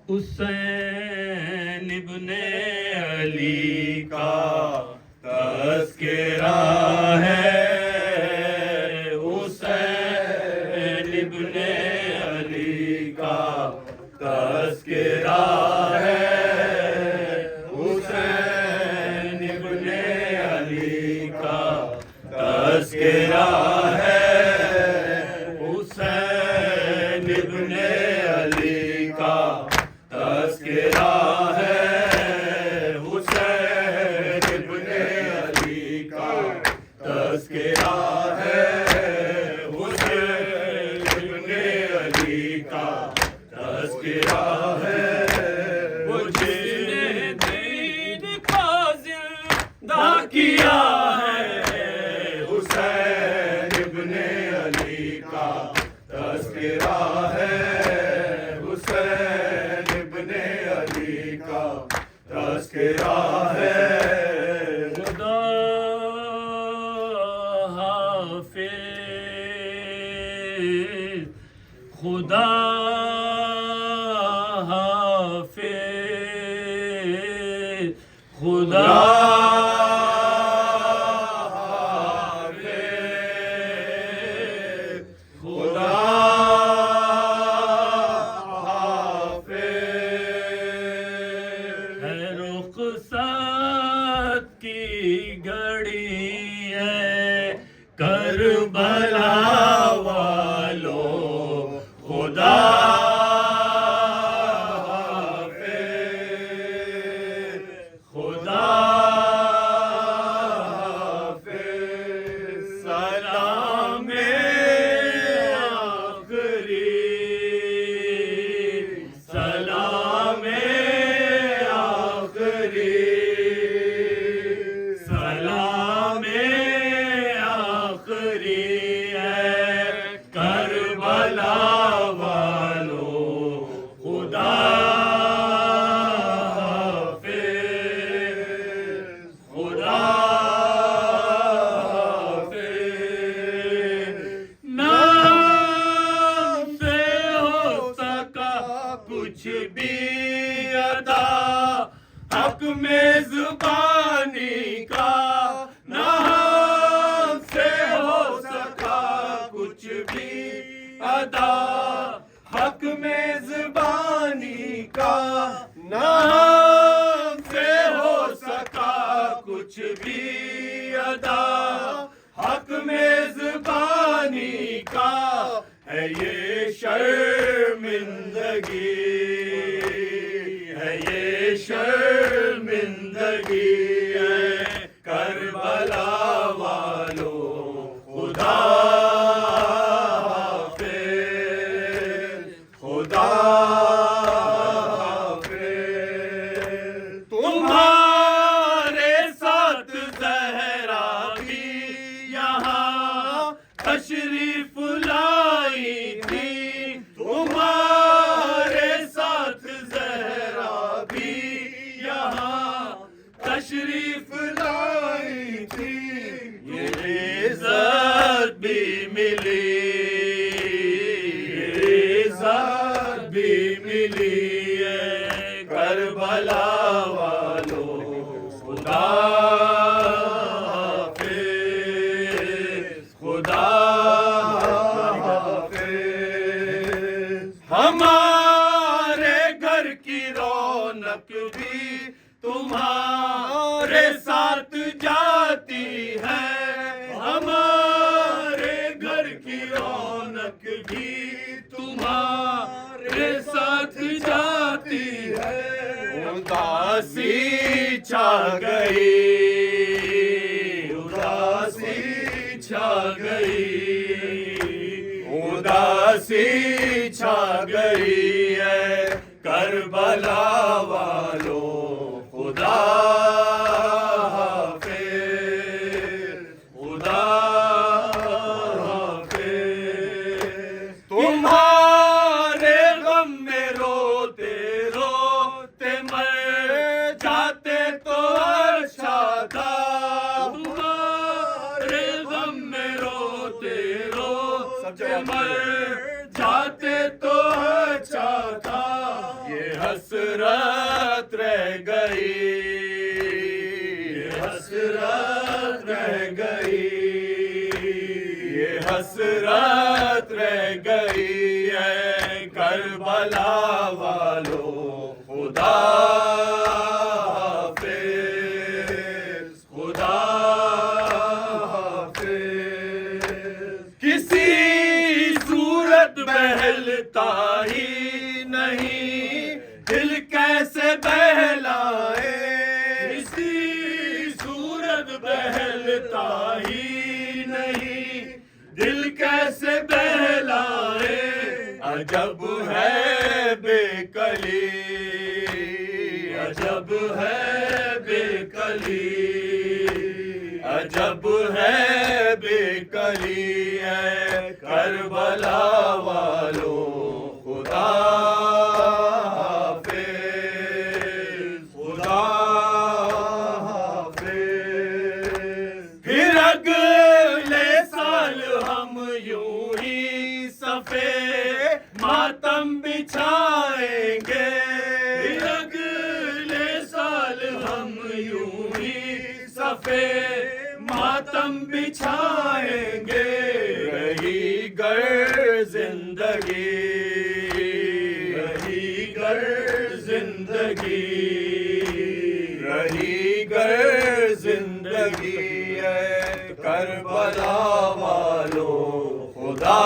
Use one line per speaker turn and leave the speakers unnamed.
حسین ابن علی کا تذکرہ ہے، حسین ابن علی کا تذکرہ ہے، حسین ابن علی کا تذکرہ ہے، حسین ابن علی کا تذکرہ ہے، حسین ابن علی کا تذکرہ ہے، حسین ابن علی کا تذکرہ ہے، وہ جس نے دین کا زندہ کیا ہے، حسین ابن علی کا تذکرہ ہے، حسین ابن علی کا تذکرہ ہے، خدا حافظ، خدا حافظ، خدا کربلا والو خدا حافظ، خدا حافظ، سلام آخری، سلام آخری، سلام کربلا والو خدا حافظ، خدا حافظ، نام سے ہو سکا کچھ بھی ادا، حق میں زبانی کا، نام سے ہو سکا کچھ بھی ادا، حق میں زبانی کا، نام سے ہو سکا کچھ بھی ادا، حق میں زبانی کا، ہے یہ شرمندگی، ہے یہ شرمندگی ہے کربلا والو خدا حافظ، خدا حافظ، تمہارے ساتھ زہرا بھی یہاں تشریف لائی تھی، تمہارے ساتھ زہرا بھی یہاں تشریف لائی تھی، یہ عزت بھی ملی، یہ عزت بھی ملی ہے کربلا والو خدا حافظ، خدا حافظ، ہمارے گھر کی رونق بھی تمہارے ساتھ جاتی ہے، ہمارے گھر کی رونق بھی تمہارے ساتھ جاتی ہے، اداسی چھا گئی، اداسی چھا گئی، اداسی چھا گئی ہے کربلا والو خدا حافظ، خدا حافظ، تمہارے غم میں روتے روتے مر جاتے تو اچھا تھا، تمہارے غم میں روتے روتے مر جاتے تو اچھا تھا، یہ حسرت رہ گئی، یہ حسرت رہ گئی، یہ حسرت رہ گئی ہے کربلا والو خدا حافظ، خدا حافظ۔ کسی صورت بہلتا ہی نہیں، دل کیسے بہلائے، کسی صورت بہلتا ہی نہیں، دل کیسے بہلائے، عجب ہے بے کلی، عجب ہے بے کلی، عجب ہے بے کلی ہے کربلا والو خدا حافظ، خدا حافظ۔ پھر اگلے سال ہم یوں ہی صفے ماتم بچھائیں گے، پھر اگلے سال ہم یوں ہی صفے ماتم بچھائیں گے، رہی گر زندگی، رہی گر زندگی، رہی گر زندگی ہے کربلا والو خدا